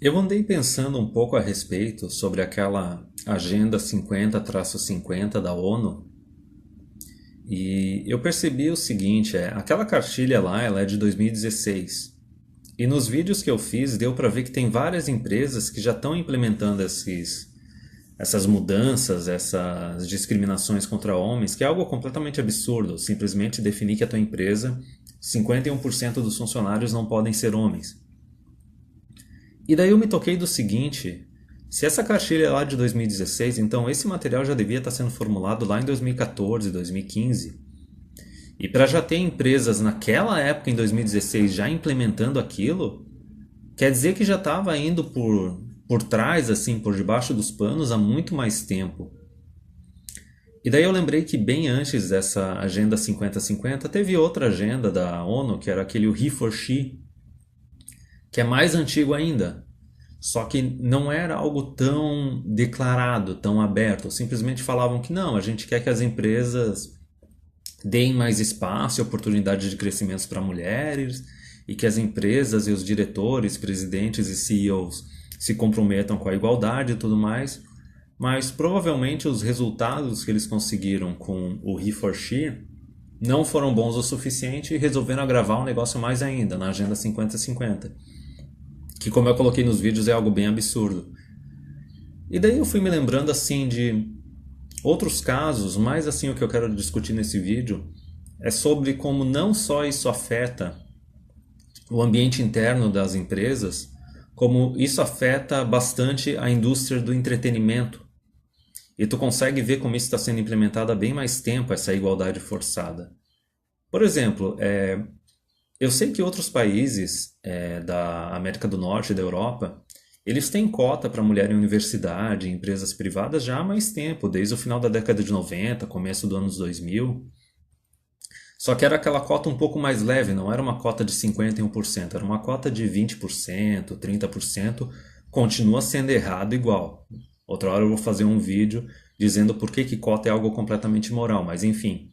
Eu andei pensando um pouco a respeito sobre aquela Agenda 50-50 da ONU e eu percebi o seguinte, aquela cartilha lá, ela é de 2016 e nos vídeos que eu fiz deu para ver que tem várias empresas que já estão implementando essas mudanças, essas discriminações contra homens, que é algo completamente absurdo, simplesmente definir que a tua empresa, 51% dos funcionários não podem ser homens. E daí eu me toquei do seguinte, se essa cartilha é lá de 2016, então esse material já devia estar sendo formulado lá em 2014, 2015. E para já ter empresas naquela época, em 2016, já implementando aquilo, quer dizer que já estava indo por trás, assim, por debaixo dos panos há muito mais tempo. E daí eu lembrei que bem antes dessa Agenda 50-50 teve outra agenda da ONU, que era aquele He for She, que é mais antigo ainda. Só que não era algo tão declarado, tão aberto. Simplesmente falavam que não, a gente quer que as empresas deem mais espaço e oportunidade de crescimento para mulheres e que as empresas e os diretores, presidentes e CEOs se comprometam com a igualdade e tudo mais. Mas provavelmente os resultados que eles conseguiram com o He for She não foram bons o suficiente e resolveram agravar o negócio mais ainda na Agenda 50-50. Que, como eu coloquei nos vídeos, é algo bem absurdo. E daí eu fui me lembrando assim de outros casos, mas assim o que eu quero discutir nesse vídeo é sobre como não só isso afeta o ambiente interno das empresas, como isso afeta bastante a indústria do entretenimento. E tu consegue ver como isso está sendo implementado há bem mais tempo, essa igualdade forçada. Por exemplo, eu sei que outros países da América do Norte e da Europa, eles têm cota para mulher em universidade, em empresas privadas já há mais tempo, desde o final da década de 90, começo dos anos 2000. Só que era aquela cota um pouco mais leve, não era uma cota de 51%, era uma cota de 20%, 30%, continua sendo errado igual. Outra hora eu vou fazer um vídeo dizendo por que cota é algo completamente imoral, mas enfim.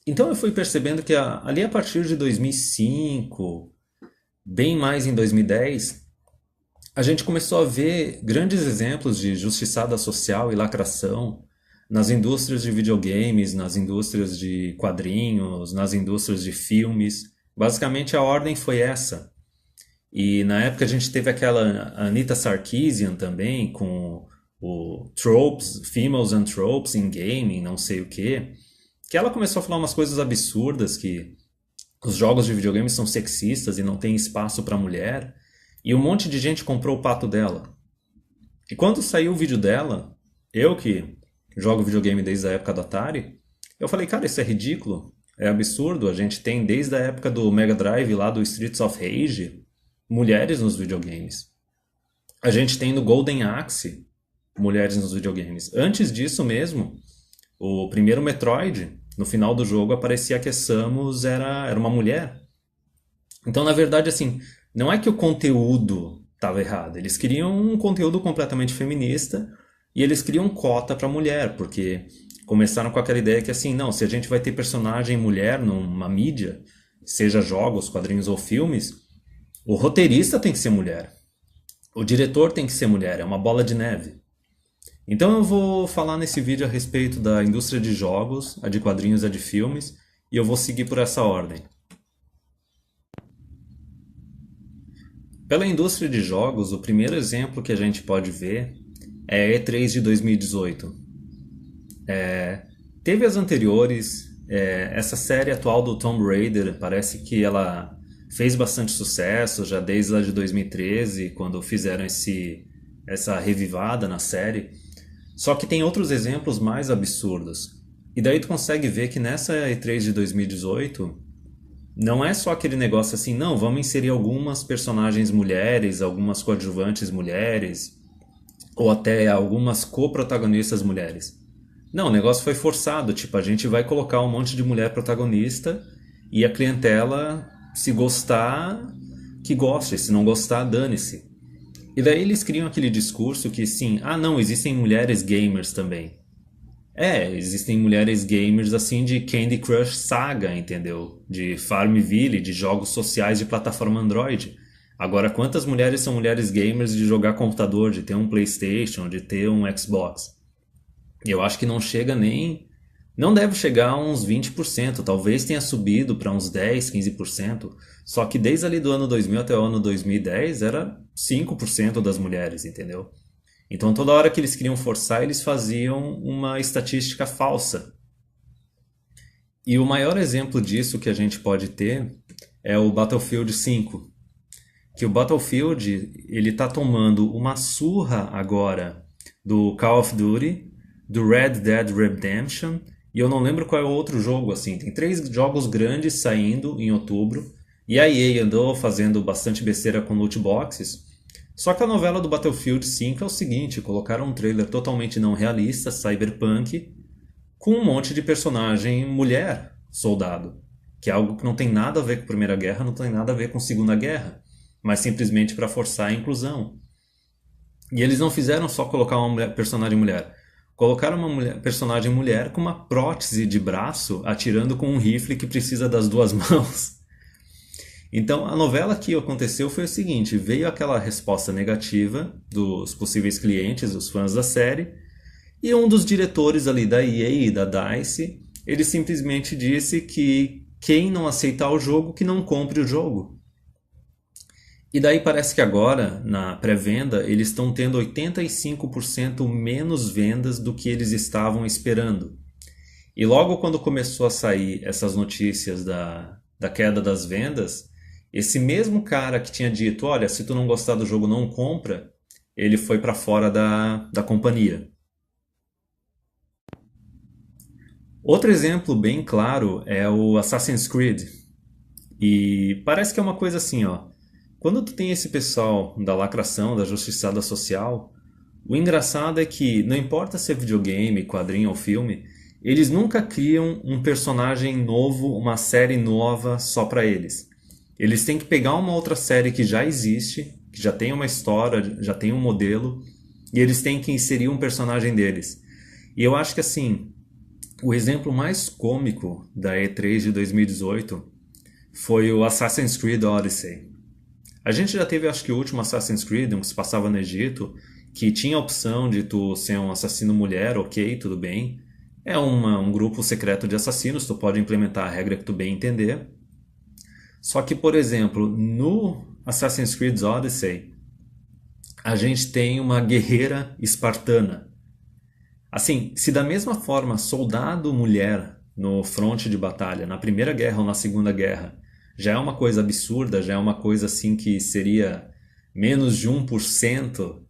Então eu fui percebendo que ali a partir de 2005, bem mais em 2010, a gente começou a ver grandes exemplos de justiçada social e lacração nas indústrias de videogames, nas indústrias de quadrinhos, nas indústrias de filmes. Basicamente a ordem foi essa. E na época a gente teve aquela Anita Sarkeesian também, com o Tropes, Females and Tropes in Gaming, não sei o quê, que ela começou a falar umas coisas absurdas, que os jogos de videogame são sexistas e não tem espaço para mulher, e um monte de gente comprou o pato dela. E quando saiu o vídeo dela, eu que jogo videogame desde a época do Atari, eu falei, cara, isso é ridículo, é absurdo, a gente tem desde a época do Mega Drive lá do Streets of Rage, mulheres nos videogames. A gente tem no Golden Axe mulheres nos videogames. Antes disso mesmo, o primeiro Metroid, no final do jogo aparecia que a Samus era uma mulher. Então, na verdade, assim, não é que o conteúdo estava errado. Eles queriam um conteúdo completamente feminista e eles queriam cota para mulher, porque começaram com aquela ideia que, assim, não, se a gente vai ter personagem mulher numa mídia, seja jogos, quadrinhos ou filmes, o roteirista tem que ser mulher. O diretor tem que ser mulher, é uma bola de neve. Então eu vou falar nesse vídeo a respeito da indústria de jogos, a de quadrinhos e a de filmes, e eu vou seguir por essa ordem. Pela indústria de jogos, o primeiro exemplo que a gente pode ver é a E3 de 2018. Teve as anteriores, essa série atual do Tomb Raider, parece que ela fez bastante sucesso, já desde lá de 2013, quando fizeram essa revivada na série. Só que tem outros exemplos mais absurdos. E daí tu consegue ver que nessa E3 de 2018, não é só aquele negócio assim, não, vamos inserir algumas personagens mulheres, algumas coadjuvantes mulheres, ou até algumas co-protagonistas mulheres. Não, o negócio foi forçado, tipo, a gente vai colocar um monte de mulher protagonista e a clientela, se gostar, que goste, se não gostar, dane-se. E daí eles criam aquele discurso que sim, não, existem mulheres gamers também. Existem mulheres gamers assim de Candy Crush Saga, entendeu? De Farmville, de jogos sociais de plataforma Android. Agora, quantas mulheres são mulheres gamers de jogar computador, de ter um PlayStation, de ter um Xbox? Eu acho que não chega nem. Não deve chegar a uns 20%, talvez tenha subido para uns 10, 15%. Só que desde ali do ano 2000 até o ano 2010 era 5% das mulheres, entendeu? Então toda hora que eles queriam forçar, eles faziam uma estatística falsa. E o maior exemplo disso que a gente pode ter é o Battlefield 5. Que o Battlefield ele tá tomando uma surra agora do Call of Duty, do Red Dead Redemption, e eu não lembro qual é o outro jogo, assim. Tem 3 jogos grandes saindo em outubro, e a EA andou fazendo bastante besteira com loot boxes. Só que a novela do Battlefield 5 é o seguinte, colocaram um trailer totalmente não realista, cyberpunk, com um monte de personagem mulher, soldado, que é algo que não tem nada a ver com a Primeira Guerra, não tem nada a ver com a Segunda Guerra, mas simplesmente para forçar a inclusão. E eles não fizeram só colocar uma personagem mulher, colocaram uma personagem mulher com uma prótese de braço atirando com um rifle que precisa das duas mãos. Então a novela que aconteceu foi o seguinte, veio aquela resposta negativa dos possíveis clientes, os fãs da série, e um dos diretores ali da EA e da DICE, ele simplesmente disse que quem não aceitar o jogo, que não compre o jogo. E daí parece que agora, na pré-venda, eles estão tendo 85% menos vendas do que eles estavam esperando. E logo quando começou a sair essas notícias da queda das vendas, esse mesmo cara que tinha dito, olha, se tu não gostar do jogo, não compra, ele foi para fora da companhia. Outro exemplo bem claro é o Assassin's Creed. E parece que é uma coisa assim, ó. Quando tu tem esse pessoal da lacração, da justiçada social, o engraçado é que não importa se é videogame, quadrinho ou filme, eles nunca criam um personagem novo, uma série nova só pra eles. Eles têm que pegar uma outra série que já existe, que já tem uma história, já tem um modelo, e eles têm que inserir um personagem deles. E eu acho que assim, o exemplo mais cômico da E3 de 2018 foi o Assassin's Creed Odyssey. A gente já teve, acho que o último Assassin's Creed, um que se passava no Egito, que tinha a opção de tu ser um assassino mulher, ok, tudo bem. É um grupo secreto de assassinos, tu pode implementar a regra que tu bem entender. Só que, por exemplo, no Assassin's Creed Odyssey, a gente tem uma guerreira espartana. Assim, se da mesma forma soldado mulher no fronte de batalha, na Primeira Guerra ou na Segunda Guerra, já é uma coisa absurda, já é uma coisa assim que seria menos de 1%.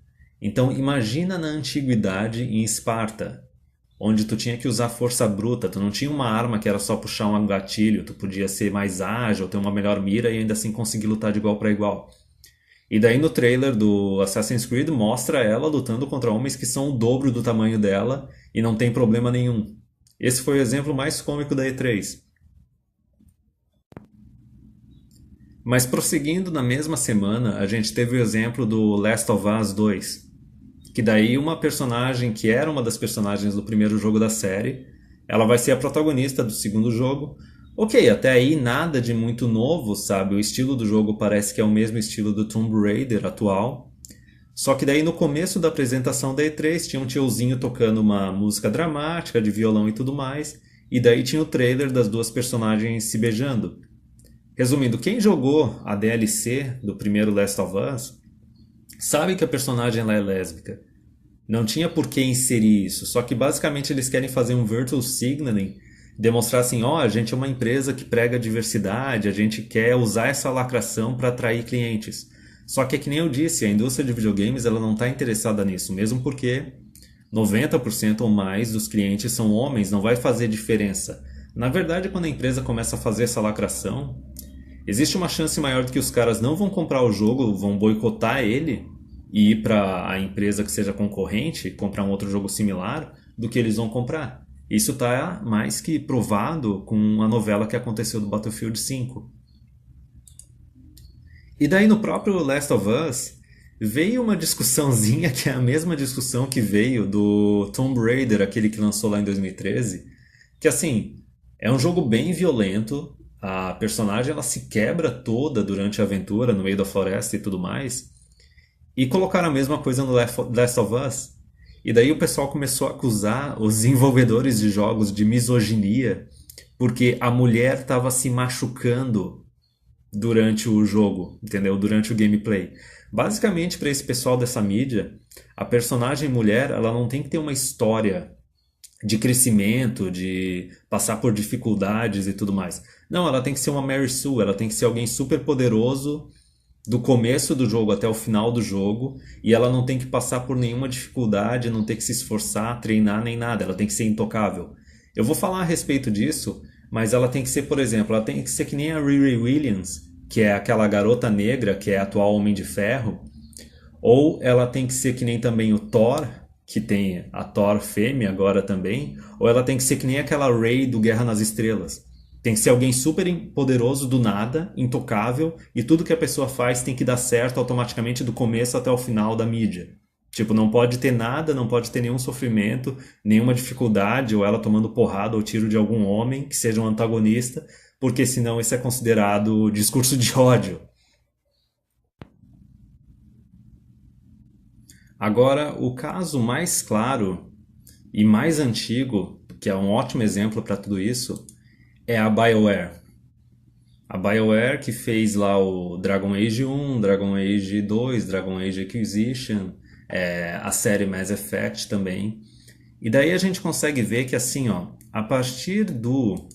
Então imagina na antiguidade em Esparta, onde tu tinha que usar força bruta, tu não tinha uma arma que era só puxar um gatilho, tu podia ser mais ágil, ter uma melhor mira e ainda assim conseguir lutar de igual para igual. E daí no trailer do Assassin's Creed mostra ela lutando contra homens que são o dobro do tamanho dela e não tem problema nenhum. Esse foi o exemplo mais cômico da E3. Mas prosseguindo na mesma semana, a gente teve o exemplo do Last of Us 2, que daí uma personagem que era uma das personagens do primeiro jogo da série, ela vai ser a protagonista do segundo jogo. Ok, até aí nada de muito novo, sabe? O estilo do jogo parece que é o mesmo estilo do Tomb Raider atual. Só que daí no começo da apresentação da E3 tinha um tiozinho tocando uma música dramática de violão e tudo mais, e daí tinha o trailer das duas personagens se beijando. Resumindo, quem jogou a DLC do primeiro Last of Us sabe que a personagem ela é lésbica. Não tinha por que inserir isso, só que basicamente eles querem fazer um virtual signaling, demonstrar assim, ó, a gente é uma empresa que prega diversidade, a gente quer usar essa lacração para atrair clientes. Só que é que nem eu disse, a indústria de videogames ela não está interessada nisso, mesmo porque 90% ou mais dos clientes são homens, não vai fazer diferença. Na verdade, quando a empresa começa a fazer essa lacração, existe uma chance maior de que os caras não vão comprar o jogo, vão boicotar ele e ir para a empresa que seja concorrente, comprar um outro jogo similar, do que eles vão comprar. Isso está mais que provado com a novela que aconteceu do Battlefield 5. E daí no próprio Last of Us veio uma discussãozinha que é a mesma discussão que veio do Tomb Raider, aquele que lançou lá em 2013, que assim, é um jogo bem violento, A personagem ela se quebra toda durante a aventura no meio da floresta e tudo mais. E colocaram a mesma coisa no Last of Us. E daí o pessoal começou a acusar os desenvolvedores de jogos de misoginia porque a mulher estava se machucando durante o jogo, entendeu? Durante o gameplay. Basicamente, para esse pessoal dessa mídia, a personagem mulher ela não tem que ter uma história de crescimento, de passar por dificuldades e tudo mais. Não, ela tem que ser uma Mary Sue, ela tem que ser alguém super poderoso do começo do jogo até o final do jogo, e ela não tem que passar por nenhuma dificuldade, não tem que se esforçar, treinar nem nada, ela tem que ser intocável. Eu vou falar a respeito disso, mas ela tem que ser, por exemplo, ela tem que ser que nem a Riri Williams, que é aquela garota negra que é a atual Homem de Ferro, ou ela tem que ser que nem também o Thor, que tem a Thor fêmea agora também, ou ela tem que ser que nem aquela Rey do Guerra nas Estrelas. Tem que ser alguém super poderoso do nada, intocável, e tudo que a pessoa faz tem que dar certo automaticamente do começo até o final da mídia. Tipo, não pode ter nada, não pode ter nenhum sofrimento, nenhuma dificuldade, ou ela tomando porrada ou tiro de algum homem que seja um antagonista, porque senão isso é considerado discurso de ódio. Agora, o caso mais claro e mais antigo, que é um ótimo exemplo para tudo isso, é a BioWare. A BioWare que fez lá o Dragon Age 1, Dragon Age 2, Dragon Age Inquisition, a série Mass Effect também. E daí a gente consegue ver que assim, ó, a partir do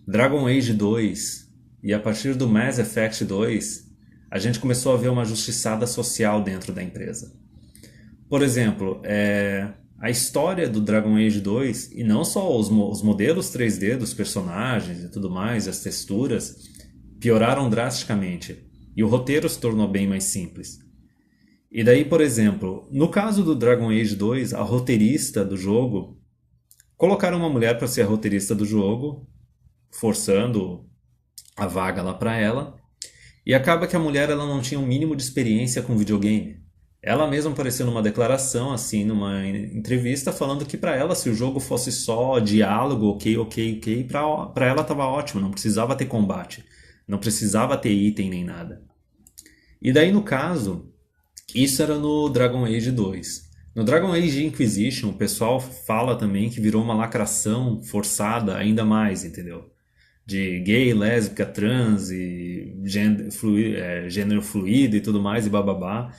Dragon Age 2 e a partir do Mass Effect 2, a gente começou a ver uma justiçada social dentro da empresa. Por exemplo, a história do Dragon Age 2, e não só os modelos 3D dos personagens e tudo mais, as texturas, pioraram drasticamente. E o roteiro se tornou bem mais simples. E daí, por exemplo, no caso do Dragon Age 2, a roteirista do jogo, colocaram uma mulher para ser a roteirista do jogo, forçando a vaga lá para ela, e acaba que a mulher ela não tinha um mínimo de experiência com videogame. Ela mesma apareceu numa declaração, assim, numa entrevista, falando que para ela, se o jogo fosse só diálogo, ok, para ela estava ótimo, não precisava ter combate, não precisava ter item nem nada. E daí, no caso, isso era no Dragon Age 2. No Dragon Age Inquisition, o pessoal fala também que virou uma lacração forçada ainda mais, entendeu? De gay, lésbica, trans e gênero fluido e tudo mais e bababá.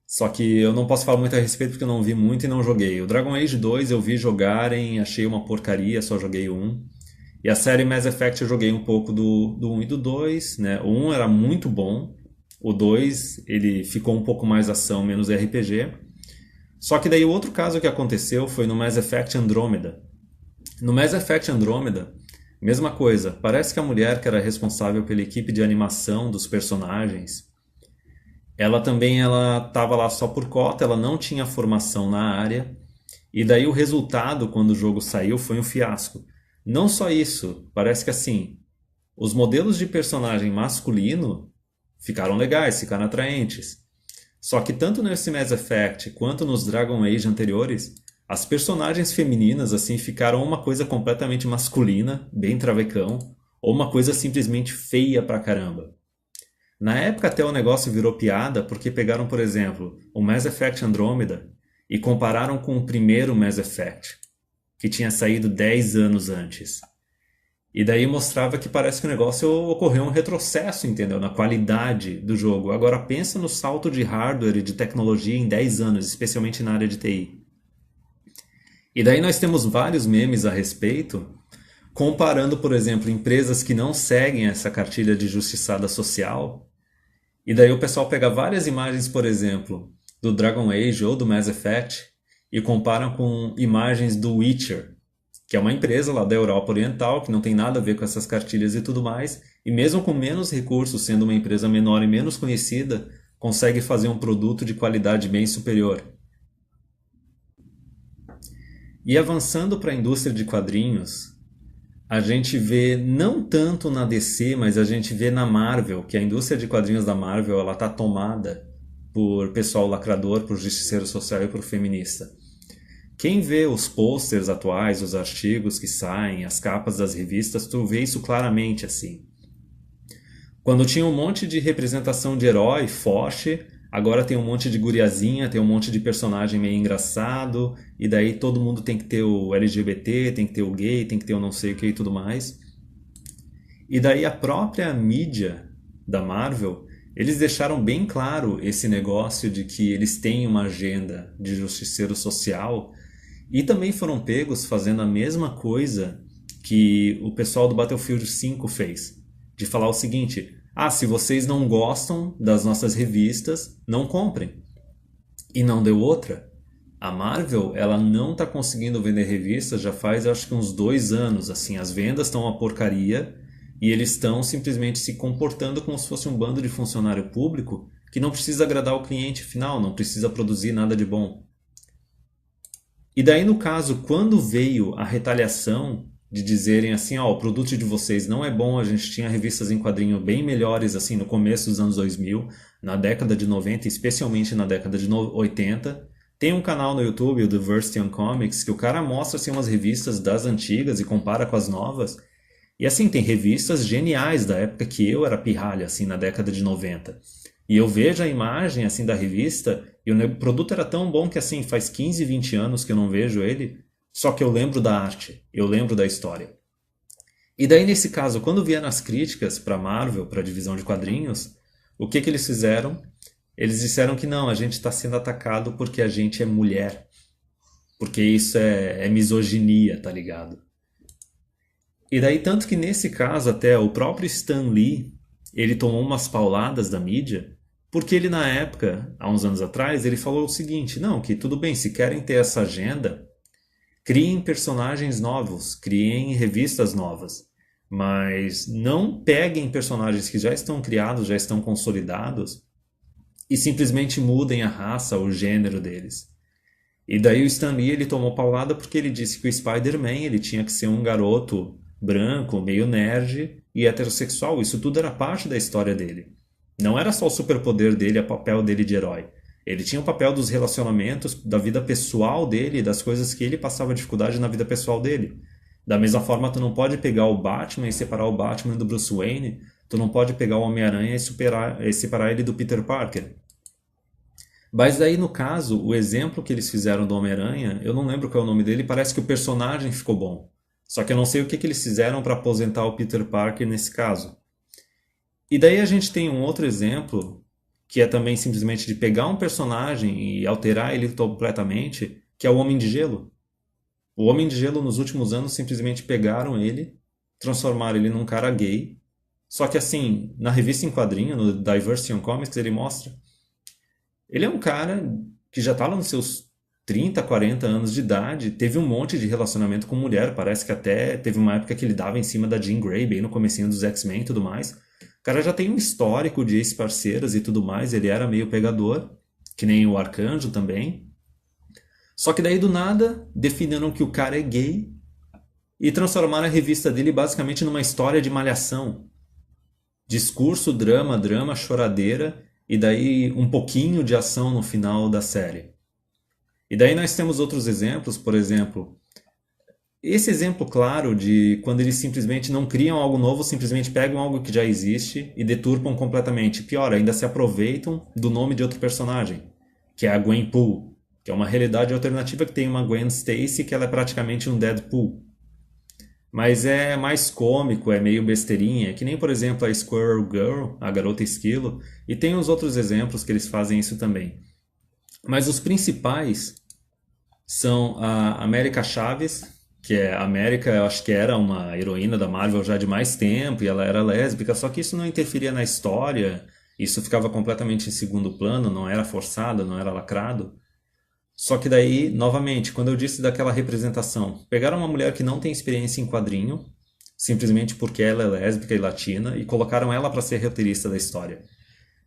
Só que eu não posso falar muito a respeito porque eu não vi muito e não joguei. O Dragon Age 2 eu vi jogarem, achei uma porcaria, só joguei um. E a série Mass Effect eu joguei um pouco do 1 e do 2, né? O 1 era muito bom, o 2 ele ficou um pouco mais ação, menos RPG. Só que daí o outro caso que aconteceu foi no Mass Effect Andromeda. No Mass Effect Andromeda, mesma coisa, parece que a mulher que era responsável pela equipe de animação dos personagens, ela também estava lá só por cota, ela não tinha formação na área, e daí o resultado quando o jogo saiu foi um fiasco. Não só isso, parece que assim, os modelos de personagem masculino ficaram legais, ficaram atraentes. Só que tanto nesse Mass Effect quanto nos Dragon Age anteriores, as personagens femininas assim ficaram uma coisa completamente masculina, bem travecão, ou uma coisa simplesmente feia pra caramba. Na época até o negócio virou piada porque pegaram, por exemplo, o Mass Effect Andromeda e compararam com o primeiro Mass Effect, que tinha saído 10 anos antes. E daí mostrava que parece que o negócio ocorreu um retrocesso, entendeu? Na qualidade do jogo. Agora pensa no salto de hardware e de tecnologia em 10 anos, especialmente na área de TI. E daí nós temos vários memes a respeito, comparando, por exemplo, empresas que não seguem essa cartilha de justiçada social. E daí o pessoal pega várias imagens, por exemplo, do Dragon Age ou do Mass Effect e comparam com imagens do Witcher, que é uma empresa lá da Europa Oriental, que não tem nada a ver com essas cartilhas e tudo mais, e mesmo com menos recursos, sendo uma empresa menor e menos conhecida, consegue fazer um produto de qualidade bem superior. E avançando para a indústria de quadrinhos, a gente vê não tanto na DC, mas a gente vê na Marvel, que a indústria de quadrinhos da Marvel ela está tomada por pessoal lacrador, por justiceiro social e por feminista. Quem vê os posters atuais, os artigos que saem, as capas das revistas, tu vê isso claramente assim. Quando tinha um monte de representação de herói forte, agora tem um monte de guriazinha, tem um monte de personagem meio engraçado, e daí todo mundo tem que ter o LGBT, tem que ter o gay, tem que ter o não sei o que e tudo mais. E daí a própria mídia da Marvel, eles deixaram bem claro esse negócio de que eles têm uma agenda de justiceiro social e também foram pegos fazendo a mesma coisa que o pessoal do Battlefield 5 fez. De falar o seguinte: ah, se vocês não gostam das nossas revistas, não comprem. E não deu outra. A Marvel, ela não está conseguindo vender revistas já faz, acho que uns 2 anos. Assim, as vendas estão uma porcaria e eles estão simplesmente se comportando como se fosse um bando de funcionário público que não precisa agradar o cliente final, não precisa produzir nada de bom. E daí, no caso, quando veio a retaliação de dizerem assim, ó, o produto de vocês não é bom, a gente tinha revistas em quadrinho bem melhores assim no começo dos anos 2000, na década de 90, especialmente na década de 80. Tem um canal no YouTube, o Diversity on Comics, que o cara mostra assim, umas revistas das antigas e compara com as novas. E assim, tem revistas geniais da época que eu era pirralha, assim, na década de 90. E eu vejo a imagem, assim, da revista, e o produto era tão bom que, assim, faz 15, 20 anos que eu não vejo ele, só que eu lembro da arte, eu lembro da história. E daí, nesse caso, quando vieram as críticas para Marvel, para a divisão de quadrinhos, o que que eles fizeram? Eles disseram que não, a gente está sendo atacado porque a gente é mulher. Porque isso é misoginia, tá ligado? E daí, tanto que nesse caso, até o próprio Stan Lee, ele tomou umas pauladas da mídia, porque ele na época, há uns anos atrás, ele falou o seguinte, não, que tudo bem, se querem ter essa agenda, criem personagens novos, criem revistas novas, mas não peguem personagens que já estão criados, já estão consolidados, e simplesmente mudem a raça, o gênero deles. E daí o Stan Lee, ele tomou paulada porque ele disse que o Spider-Man, ele tinha que ser um garoto branco, meio nerd e heterossexual. Isso tudo era parte da história dele. Não era só o superpoder dele, o papel dele de herói. Ele tinha o papel dos relacionamentos, da vida pessoal dele, das coisas que ele passava dificuldade na vida pessoal dele. Da mesma forma, tu não pode pegar o Batman e separar o Batman do Bruce Wayne, tu não pode pegar o Homem-Aranha e separar ele do Peter Parker. Mas daí, no caso, o exemplo que eles fizeram do Homem-Aranha, eu não lembro qual é o nome dele, parece que o personagem ficou bom. Só que eu não sei o que que eles fizeram para aposentar o Peter Parker nesse caso. E daí a gente tem um outro exemplo, que é também simplesmente de pegar um personagem e alterar ele completamente, que é o Homem de Gelo. O Homem de Gelo, nos últimos anos, simplesmente pegaram ele, transformaram ele num cara gay. Só que assim, na revista em quadrinho, no Diversity on Comics, ele mostra. Ele é um cara que já estava nos seus 30, 40 anos de idade, teve um monte de relacionamento com mulher, parece que até teve uma época que ele dava em cima da Jean Grey, bem no comecinho dos X-Men e tudo mais. O cara já tem um histórico de ex-parceiras e tudo mais, ele era meio pegador, que nem o Arcanjo também. Só que daí do nada definiram que o cara é gay e transformaram a revista dele basicamente numa história de malhação. Discurso, drama, drama, choradeira e daí um pouquinho de ação no final da série. E daí nós temos outros exemplos, por exemplo, esse exemplo claro de quando eles simplesmente não criam algo novo, simplesmente pegam algo que já existe e deturpam completamente. Pior, ainda se aproveitam do nome de outro personagem, que é a Gwenpool, que é uma realidade alternativa que tem uma Gwen Stacy que ela é praticamente um Deadpool. Mas é mais cômico, é meio besteirinha, que nem, por exemplo, a Squirrel Girl, a Garota Esquilo, e tem os outros exemplos que eles fazem isso também. Mas os principais são a América Chaves, que é a América, eu acho que era uma heroína da Marvel já de mais tempo, e ela era lésbica, só que isso não interferia na história, isso ficava completamente em segundo plano, não era forçado, não era lacrado. Só que daí, novamente, quando eu disse daquela representação, pegaram uma mulher que não tem experiência em quadrinho, simplesmente porque ela é lésbica e latina, e colocaram ela para ser roteirista da história.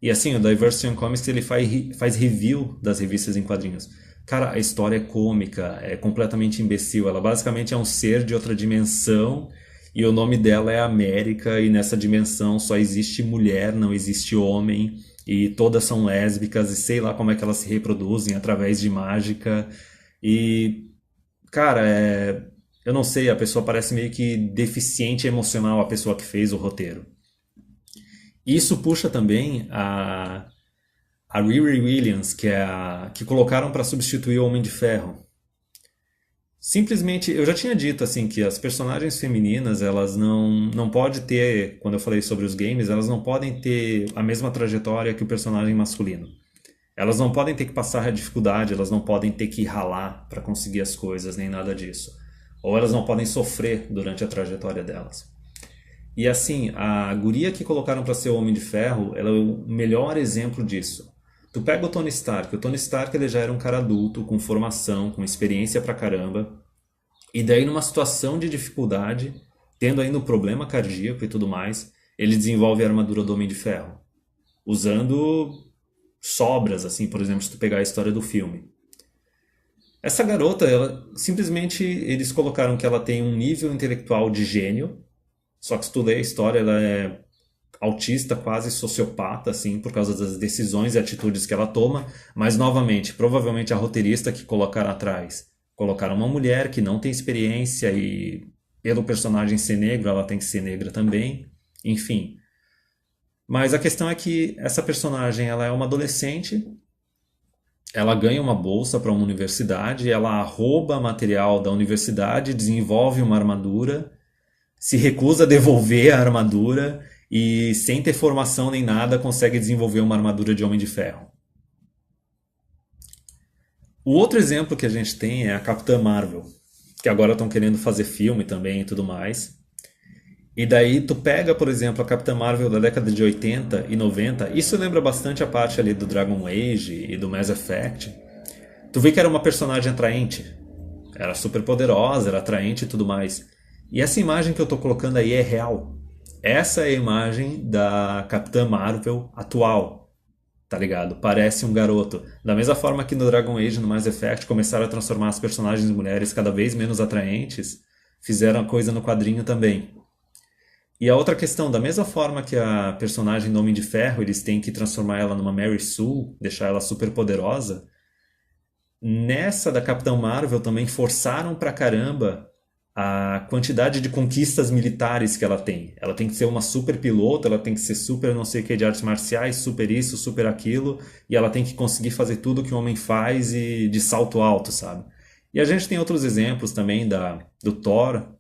E assim, o Diversity on Comics ele faz review das revistas em quadrinhos. Cara, a história é cômica, é completamente imbecil. Ela basicamente é um ser de outra dimensão e o nome dela é América e nessa dimensão só existe mulher, não existe homem e todas são lésbicas e sei lá como é que elas se reproduzem através de mágica. E cara, eu não sei, a pessoa parece meio que deficiente emocional, a pessoa que fez o roteiro. Isso puxa também a Riri Williams, que é a que colocaram para substituir o Homem de Ferro. Simplesmente, eu já tinha dito assim que as personagens femininas, elas não podem ter, quando eu falei sobre os games, elas não podem ter a mesma trajetória que o personagem masculino. Elas não podem ter que passar a dificuldade, elas não podem ter que ralar para conseguir as coisas, nem nada disso. Ou elas não podem sofrer durante a trajetória delas. E assim, a guria que colocaram para ser o Homem de Ferro, ela é o melhor exemplo disso. Tu pega o Tony Stark ele já era um cara adulto, com formação, com experiência pra caramba, e daí numa situação de dificuldade, tendo ainda um problema cardíaco e tudo mais, ele desenvolve a armadura do Homem de Ferro, usando sobras, assim, por exemplo, se tu pegar a história do filme. Essa garota, ela simplesmente eles colocaram que ela tem um nível intelectual de gênio, só que se tu ler a história, ela é autista, quase sociopata, assim, por causa das decisões e atitudes que ela toma. Mas, novamente, provavelmente a roteirista que colocaram atrás, colocaram uma mulher que não tem experiência e, pelo personagem ser negro, ela tem que ser negra também. Enfim. Mas a questão é que essa personagem, ela é uma adolescente, ela ganha uma bolsa para uma universidade, ela rouba material da universidade, desenvolve uma armadura, se recusa a devolver a armadura e, sem ter formação nem nada, consegue desenvolver uma armadura de Homem de Ferro. O outro exemplo que a gente tem é a Capitã Marvel, que agora estão querendo fazer filme também e tudo mais. E daí tu pega, por exemplo, a Capitã Marvel da década de 80 e 90, isso lembra bastante a parte ali do Dragon Age e do Mass Effect. Tu vê que era uma personagem atraente, era super poderosa, era atraente e tudo mais. E essa imagem que eu tô colocando aí é real. Essa é a imagem da Capitã Marvel atual, tá ligado? Parece um garoto. Da mesma forma que no Dragon Age e no Mass Effect começaram a transformar as personagens mulheres cada vez menos atraentes, fizeram a coisa no quadrinho também. E a outra questão, da mesma forma que a personagem do Homem de Ferro, eles têm que transformar ela numa Mary Sue, deixar ela super poderosa, nessa da Capitã Marvel também forçaram pra caramba a quantidade de conquistas militares que ela tem. Ela tem que ser uma super piloto, ela tem que ser super não sei o que de artes marciais, super isso, super aquilo, e ela tem que conseguir fazer tudo que o homem faz e de salto alto, sabe? E a gente tem outros exemplos também do Thor,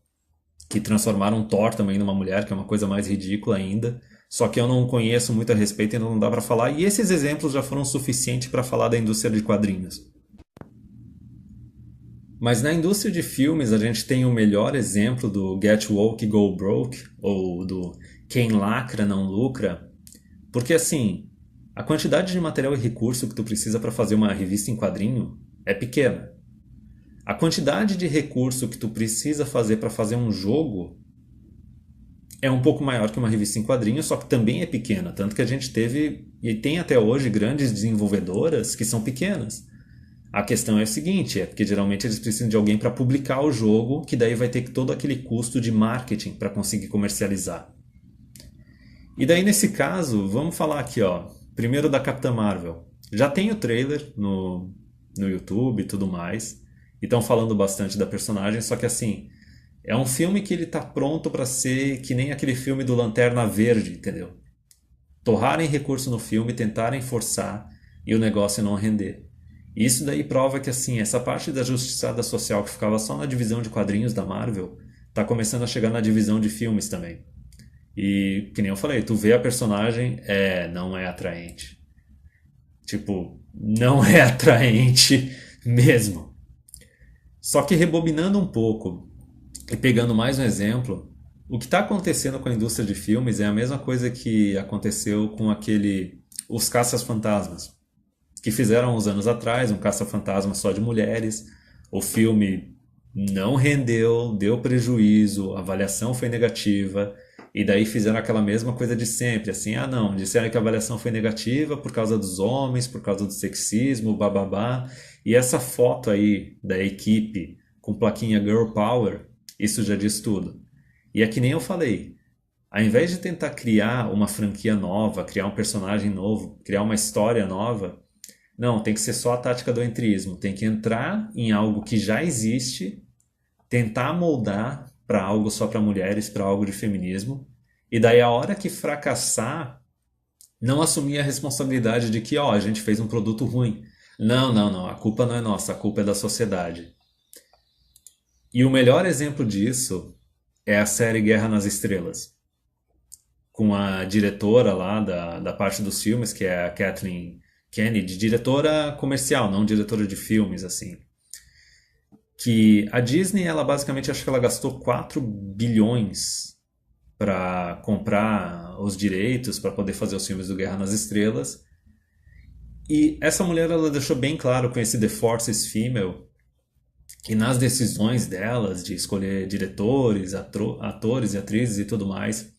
que transformaram Thor também numa mulher, que é uma coisa mais ridícula ainda. Só que eu não conheço muito a respeito e não dá pra falar. E esses exemplos já foram suficientes para falar da indústria de quadrinhos. Mas na indústria de filmes a gente tem o melhor exemplo do Get Woke, Go Broke, ou do quem lacra não lucra, porque assim, a quantidade de material e recurso que tu precisa para fazer uma revista em quadrinho é pequena. A quantidade de recurso que tu precisa fazer para fazer um jogo é um pouco maior que uma revista em quadrinho, só que também é pequena, tanto que a gente teve e tem até hoje grandes desenvolvedoras que são pequenas. A questão é o seguinte, é porque geralmente eles precisam de alguém para publicar o jogo, que daí vai ter todo aquele custo de marketing para conseguir comercializar. E daí nesse caso, vamos falar aqui, ó, primeiro da Capitã Marvel. Já tem o trailer no YouTube e tudo mais, e estão falando bastante da personagem, só que assim, é um filme que ele tá pronto para ser que nem aquele filme do Lanterna Verde, entendeu? Torrarem recurso no filme, tentarem forçar e o negócio não render. Isso daí prova que assim, essa parte da justiçada social que ficava só na divisão de quadrinhos da Marvel, tá começando a chegar na divisão de filmes também. E, que nem eu falei, tu vê a personagem, não é atraente. Tipo, não é atraente mesmo. Só que rebobinando um pouco e pegando mais um exemplo, o que está acontecendo com a indústria de filmes é a mesma coisa que aconteceu com Os Caças-Fantasmas, que fizeram uns anos atrás, um caça-fantasma só de mulheres. O filme não rendeu, deu prejuízo, a avaliação foi negativa, e daí fizeram aquela mesma coisa de sempre, assim, não, disseram que a avaliação foi negativa por causa dos homens, por causa do sexismo, bababá, e essa foto aí da equipe com plaquinha Girl Power, isso já diz tudo. E é que nem eu falei, ao invés de tentar criar uma franquia nova, criar um personagem novo, criar uma história nova, Não, tem que ser só a tática do entrismo. Tem que entrar em algo que já existe, tentar moldar para algo só para mulheres, para algo de feminismo. E daí a hora que fracassar, não assumir a responsabilidade de que, ó, a gente fez um produto ruim. Não, não, não. A culpa não é nossa, a culpa é da sociedade. E o melhor exemplo disso é a série Guerra nas Estrelas, com a diretora lá da parte dos filmes, que é a Kathleen Kennedy, diretora comercial, não diretora de filmes, assim. Que a Disney, ela basicamente, acho que ela gastou 4 bilhões para comprar os direitos para poder fazer os filmes do Guerra nas Estrelas. E essa mulher, ela deixou bem claro com esse The Force is Female que nas decisões delas de escolher diretores, atores e atrizes e tudo mais,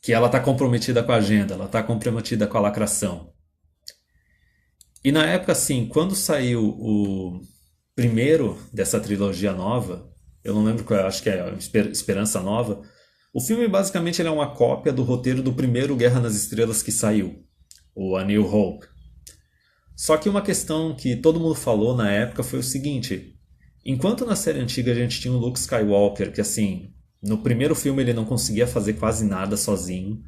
que ela está comprometida com a agenda, ela está comprometida com a lacração. E na época, assim, quando saiu o primeiro dessa trilogia nova, eu não lembro qual, acho que é Esperança Nova, o filme basicamente ele é uma cópia do roteiro do primeiro Guerra nas Estrelas que saiu, o A New Hope. Só que uma questão que todo mundo falou na época foi o seguinte: enquanto na série antiga a gente tinha o Luke Skywalker, que assim, no primeiro filme ele não conseguia fazer quase nada sozinho.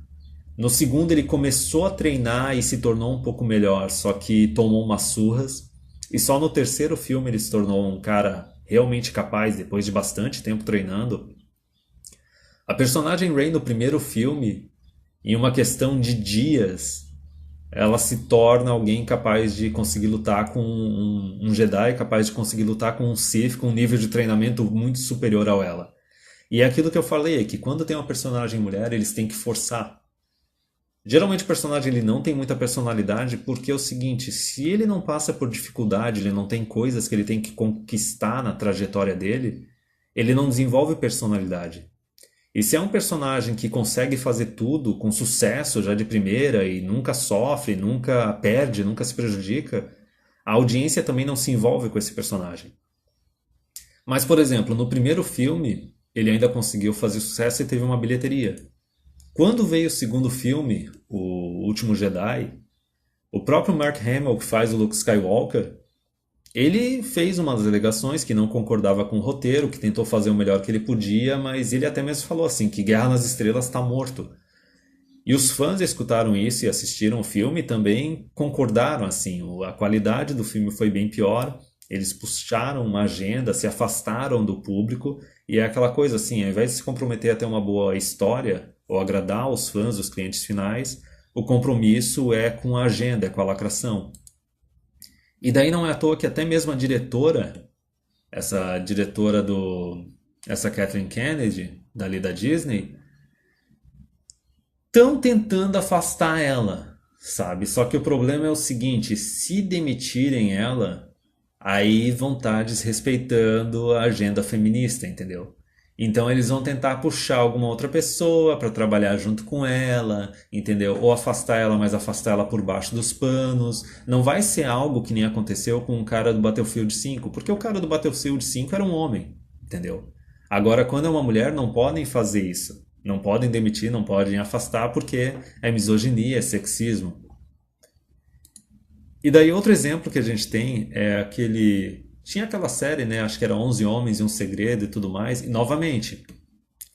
No segundo ele começou a treinar e se tornou um pouco melhor, só que tomou umas surras. E só no terceiro filme ele se tornou um cara realmente capaz, depois de bastante tempo treinando. A personagem Rey no primeiro filme, em uma questão de dias, ela se torna alguém capaz de conseguir lutar com um Jedi, capaz de conseguir lutar com um Sith com um nível de treinamento muito superior ao ela. E é aquilo que eu falei, é que quando tem uma personagem mulher, eles têm que forçar. Geralmente o personagem ele não tem muita personalidade porque é o seguinte, se ele não passa por dificuldade, ele não tem coisas que ele tem que conquistar na trajetória dele, ele não desenvolve personalidade. E se é um personagem que consegue fazer tudo com sucesso já de primeira e nunca sofre, nunca perde, nunca se prejudica, a audiência também não se envolve com esse personagem. Mas, por exemplo, no primeiro filme, ele ainda conseguiu fazer sucesso e teve uma bilheteria. Quando veio o segundo filme, O Último Jedi, o próprio Mark Hamill, que faz o Luke Skywalker, ele fez umas alegações que não concordava com o roteiro, que tentou fazer o melhor que ele podia, mas ele até mesmo falou assim, que Guerra nas Estrelas está morto. E os fãs escutaram isso e assistiram o filme e também concordaram, assim, a qualidade do filme foi bem pior, eles puxaram uma agenda, se afastaram do público, e é aquela coisa assim, ao invés de se comprometer a ter uma boa história, ou agradar os fãs, os clientes finais, o compromisso é com a agenda, é com a lacração. E daí não é à toa que até mesmo a diretora, essa diretora essa Kathleen Kennedy, dali da Disney, estão tentando afastar ela, sabe? Só que o problema é o seguinte, se demitirem ela, aí vão estar desrespeitando a agenda feminista, entendeu? Então eles vão tentar puxar alguma outra pessoa para trabalhar junto com ela, entendeu? Ou afastar ela, mas afastar ela por baixo dos panos. Não vai ser algo que nem aconteceu com o cara do Battlefield 5, porque o cara do Battlefield 5 era um homem, entendeu? Agora, quando é uma mulher, não podem fazer isso. Não podem demitir, não podem afastar, porque é misoginia, é sexismo. E daí outro exemplo que a gente tem é aquele... Tinha aquela série, né? Acho que era 11 Homens e um Segredo e tudo mais. E novamente,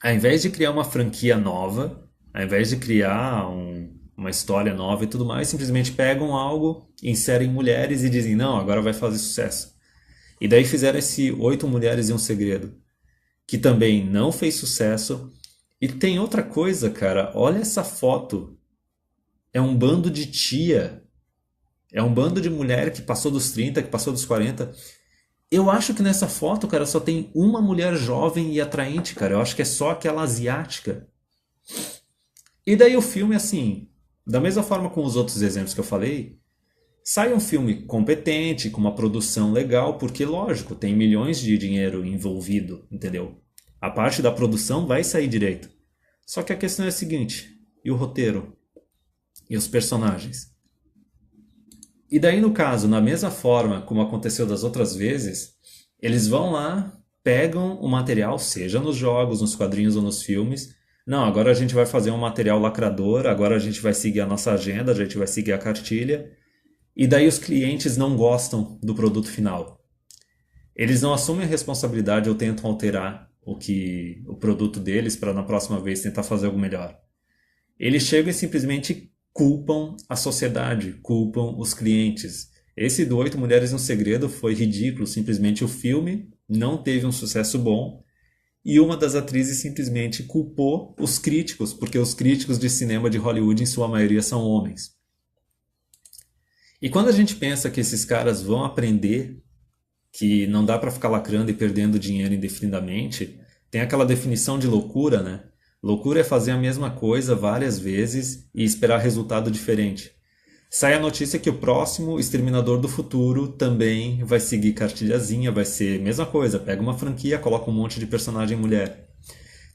ao invés de criar uma franquia nova, ao invés de criar uma história nova e tudo mais, simplesmente pegam algo, inserem mulheres e dizem, não, agora vai fazer sucesso. E daí fizeram esse 8 Mulheres e um Segredo, que também não fez sucesso. E tem outra coisa, cara, olha essa foto. É um bando de tia. É um bando de mulher que passou dos 30, que passou dos 40. Eu acho que nessa foto, cara, só tem uma mulher jovem e atraente, cara. Eu acho que é só aquela asiática. E daí o filme, assim, da mesma forma com os outros exemplos que eu falei, sai um filme competente, com uma produção legal, porque, lógico, tem milhões de dinheiro envolvido, entendeu? A parte da produção vai sair direito. Só que a questão é a seguinte, e o roteiro? E os personagens? E daí, no caso, na mesma forma como aconteceu das outras vezes, eles vão lá, pegam o material, seja nos jogos, nos quadrinhos ou nos filmes. Não, agora a gente vai fazer um material lacrador, agora a gente vai seguir a nossa agenda, a gente vai seguir a cartilha. e daí os clientes não gostam do produto final. Eles não assumem a responsabilidade ou tentam alterar o produto deles para na próxima vez tentar fazer algo melhor. Eles chegam e simplesmente culpam a sociedade, culpam os clientes. Esse do Oito Mulheres no Segredo foi ridículo, simplesmente o filme não teve um sucesso bom e uma das atrizes simplesmente culpou os críticos, porque os críticos de cinema de Hollywood em sua maioria são homens. E quando a gente pensa que esses caras vão aprender que não dá para ficar lacrando e perdendo dinheiro indefinidamente, tem aquela definição de loucura, né? Loucura é fazer a mesma coisa várias vezes e esperar resultado diferente. Sai a notícia que o próximo Exterminador do Futuro também vai seguir cartilhazinha, vai ser a mesma coisa, pega uma franquia, coloca um monte de personagem mulher.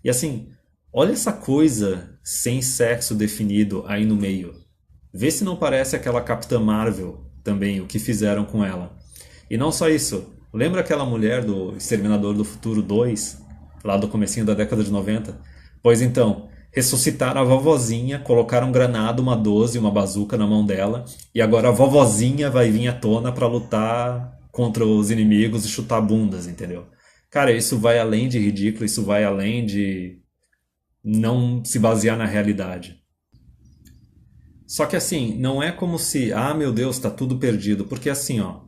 E assim, olha essa coisa sem sexo definido aí no meio. Vê se não parece aquela Capitã Marvel também, o que fizeram com ela. E não só isso, lembra aquela mulher do Exterminador do Futuro 2, lá do comecinho da década de 90? Pois então, ressuscitaram a vovozinha, colocaram um granada, uma 12, uma bazuca na mão dela, e agora a vovozinha vai vir à tona pra lutar contra os inimigos e chutar bundas, entendeu? Cara, isso vai além de ridículo, isso vai além de não se basear na realidade. Só que assim, não é como se, ah, meu Deus, tá tudo perdido, porque assim, ó,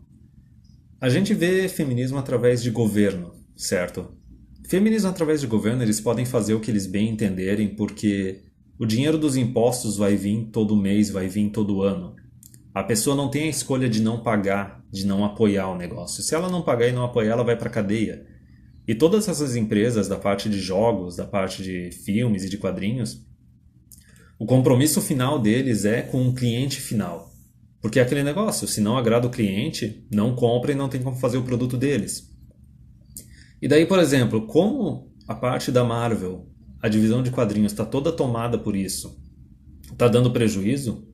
a gente vê feminismo através de governo, certo? Feminismo através de governo, eles podem fazer o que eles bem entenderem, porque o dinheiro dos impostos vai vir todo mês, vai vir todo ano. A pessoa não tem a escolha de não pagar, de não apoiar o negócio. Se ela não pagar e não apoiar, ela vai para cadeia. E todas essas empresas, da parte de jogos, da parte de filmes e de quadrinhos, o compromisso final deles é com o cliente final. Porque é aquele negócio, se não agrada o cliente, não compra e não tem como fazer o produto deles. E daí, por exemplo, como a parte da Marvel, a divisão de quadrinhos está toda tomada por isso, está dando prejuízo,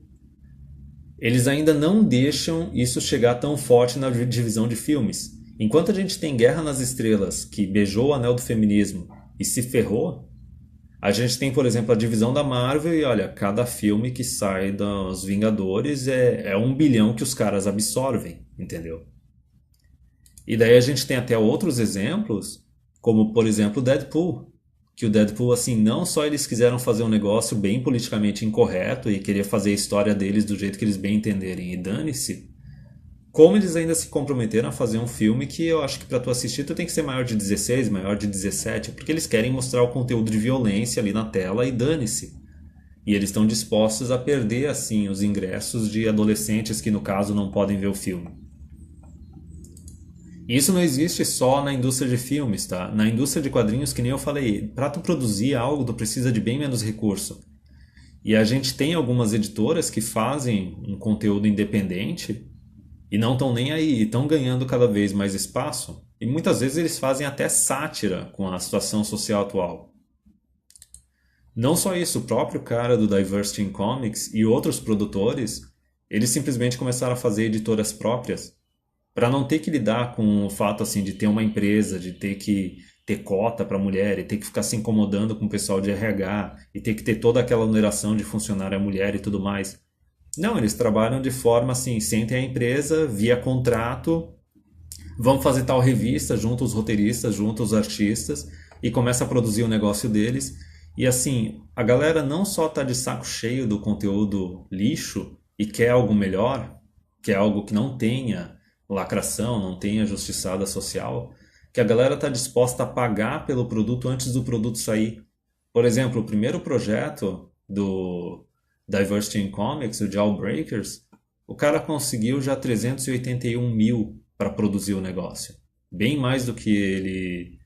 eles ainda não deixam isso chegar tão forte na divisão de filmes. Enquanto a gente tem Guerra nas Estrelas, que beijou o anel do feminismo e se ferrou, a gente tem, por exemplo, a divisão da Marvel e olha, cada filme que sai dos Vingadores é 1 bilhão que os caras absorvem, entendeu? E daí a gente tem até outros exemplos, como por exemplo o Deadpool, que o Deadpool, assim, não só eles quiseram fazer um negócio bem politicamente incorreto e queria fazer a história deles do jeito que eles bem entenderem e dane-se, como eles ainda se comprometeram a fazer um filme que eu acho que para tu assistir tu tem que ser maior de 16, maior de 17, porque eles querem mostrar o conteúdo de violência ali na tela e dane-se. E eles estão dispostos a perder, assim, os ingressos de adolescentes que, no caso, não podem ver o filme. E isso não existe só na indústria de filmes, tá? Na indústria de quadrinhos, que nem eu falei, para tu produzir algo, tu precisa de bem menos recurso. E a gente tem algumas editoras que fazem um conteúdo independente e não estão nem aí, estão ganhando cada vez mais espaço. E muitas vezes eles fazem até sátira com a situação social atual. Não só isso, o próprio cara do Diversity in Comics e outros produtores, eles simplesmente começaram a fazer editoras próprias para não ter que lidar com o fato assim de ter uma empresa, de ter que ter cota para mulher e ter que ficar se incomodando com o pessoal de RH e ter que ter toda aquela oneração de funcionária mulher e tudo mais. Não, eles trabalham de forma assim, sentem a empresa via contrato, vão fazer tal revista junto os roteiristas, junto os artistas e começa a produzir o negócio deles. E assim, a galera não só tá de saco cheio do conteúdo lixo e quer algo melhor, quer algo que não tenha lacração, não tenha justiçada social, que a galera tá disposta a pagar pelo produto antes do produto sair. Por exemplo, o primeiro projeto do Diversity in Comics, o Jawbreakers, o cara conseguiu já 381 mil para produzir o negócio. Bem mais do que ele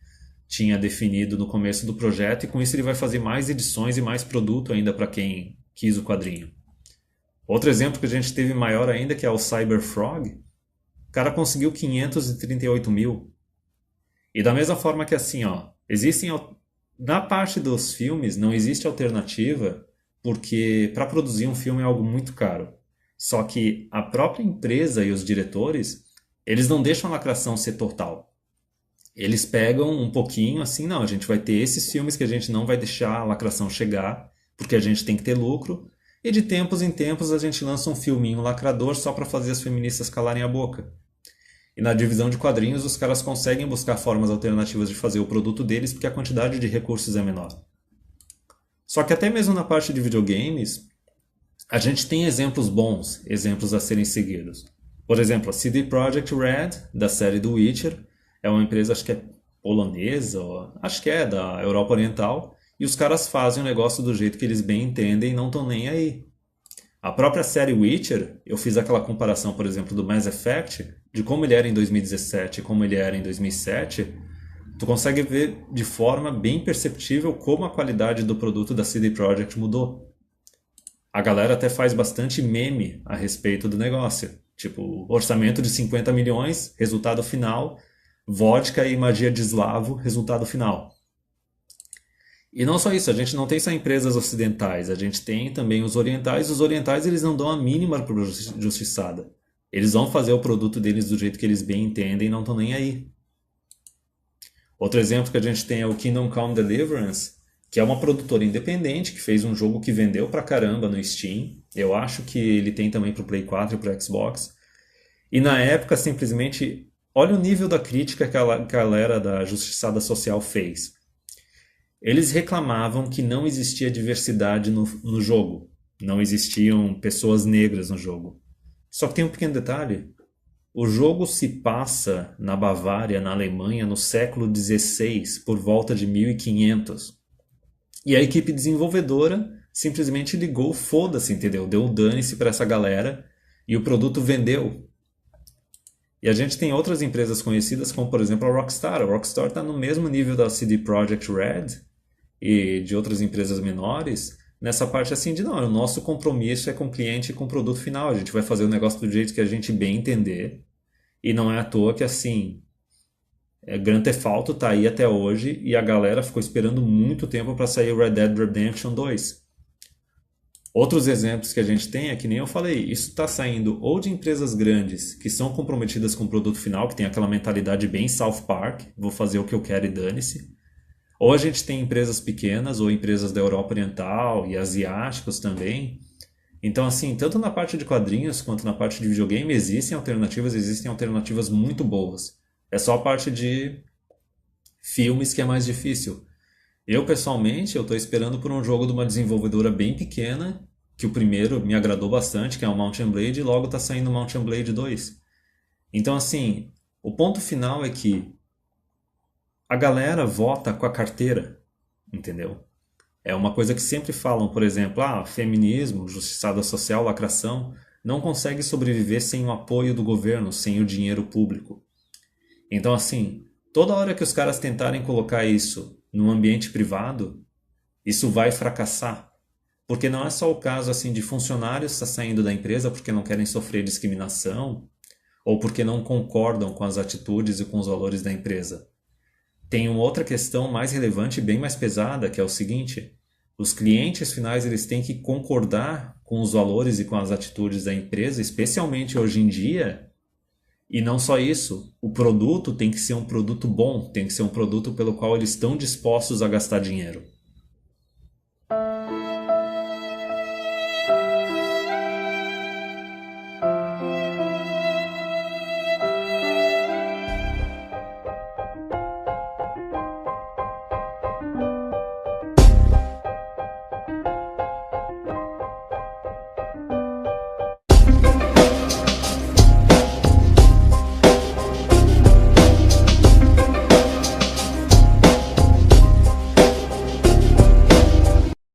tinha definido no começo do projeto, e com isso ele vai fazer mais edições e mais produto ainda para quem quis o quadrinho. Outro exemplo que a gente teve maior ainda, que é o Cyberfrog, o cara conseguiu 538 mil. E da mesma forma que assim, ó, na parte dos filmes não existe alternativa, porque para produzir um filme é algo muito caro. Só que a própria empresa e os diretores, eles não deixam a lacração ser total. Eles pegam um pouquinho assim, não, a gente vai ter esses filmes que a gente não vai deixar a lacração chegar, porque a gente tem que ter lucro, e de tempos em tempos a gente lança um filminho lacrador só para fazer as feministas calarem a boca. E na divisão de quadrinhos os caras conseguem buscar formas alternativas de fazer o produto deles porque a quantidade de recursos é menor. Só que até mesmo na parte de videogames, a gente tem exemplos bons, exemplos a serem seguidos. Por exemplo, a CD Projekt Red, da série do Witcher, é uma empresa, acho que é polonesa, acho que é da Europa Oriental, e os caras fazem o negócio do jeito que eles bem entendem e não estão nem aí. A própria série Witcher, eu fiz aquela comparação, por exemplo, do Mass Effect, de como ele era em 2017 e como ele era em 2007, tu consegue ver de forma bem perceptível como a qualidade do produto da CD Projekt mudou. A galera até faz bastante meme a respeito do negócio. Tipo, orçamento de 50 milhões, resultado final, vodka e magia de eslavo, resultado final. E não só isso, a gente não tem só empresas ocidentais, a gente tem também os orientais. Os orientais eles não dão a mínima para justiçada. Eles vão fazer o produto deles do jeito que eles bem entendem e não estão nem aí. Outro exemplo que a gente tem é o Kingdom Come Deliverance, que é uma produtora independente que fez um jogo que vendeu pra caramba no Steam. Eu acho que ele tem também pro Play 4 e pro Xbox. E na época, simplesmente, olha o nível da crítica que a galera da Justiçada Social fez. Eles reclamavam que não existia diversidade no jogo. Não existiam pessoas negras no jogo. Só que tem um pequeno detalhe. O jogo se passa na Bavária, na Alemanha, no século XVI, por volta de 1500. E a equipe desenvolvedora simplesmente ligou, foda-se, entendeu? Deu um dane-se para essa galera e o produto vendeu. E a gente tem outras empresas conhecidas, como por exemplo a Rockstar. A Rockstar está no mesmo nível da CD Projekt Red e de outras empresas menores, nessa parte assim de não, o nosso compromisso é com o cliente e com o produto final. A gente vai fazer o negócio do jeito que a gente bem entender. E não é à toa que assim, Grand Theft Auto tá aí até hoje e a galera ficou esperando muito tempo para sair o Red Dead Redemption 2. Outros exemplos que a gente tem é que nem eu falei, isso está saindo ou de empresas grandes que são comprometidas com o produto final, que tem aquela mentalidade bem South Park, vou fazer o que eu quero e dane-se. Ou a gente tem empresas pequenas ou empresas da Europa Oriental e asiáticos também. Então assim, tanto na parte de quadrinhos quanto na parte de videogame existem alternativas muito boas. É só a parte de filmes que é mais difícil. Eu, pessoalmente, eu estou esperando por um jogo de uma desenvolvedora bem pequena, que o primeiro me agradou bastante, que é o Mount and Blade, e logo está saindo o Mount and Blade 2. Então, assim, o ponto final é que a galera vota com a carteira, entendeu? É uma coisa que sempre falam, por exemplo, feminismo, justiçada social, lacração, não consegue sobreviver sem o apoio do governo, sem o dinheiro público. Então, assim, toda hora que os caras tentarem colocar isso no ambiente privado, isso vai fracassar. Porque não é só o caso assim de funcionários estar saindo da empresa porque não querem sofrer discriminação ou porque não concordam com as atitudes e com os valores da empresa. Tem uma outra questão mais relevante e bem mais pesada, que é o seguinte: os clientes finais eles têm que concordar com os valores e com as atitudes da empresa, especialmente hoje em dia. E não só isso, o produto tem que ser um produto bom, tem que ser um produto pelo qual eles estão dispostos a gastar dinheiro.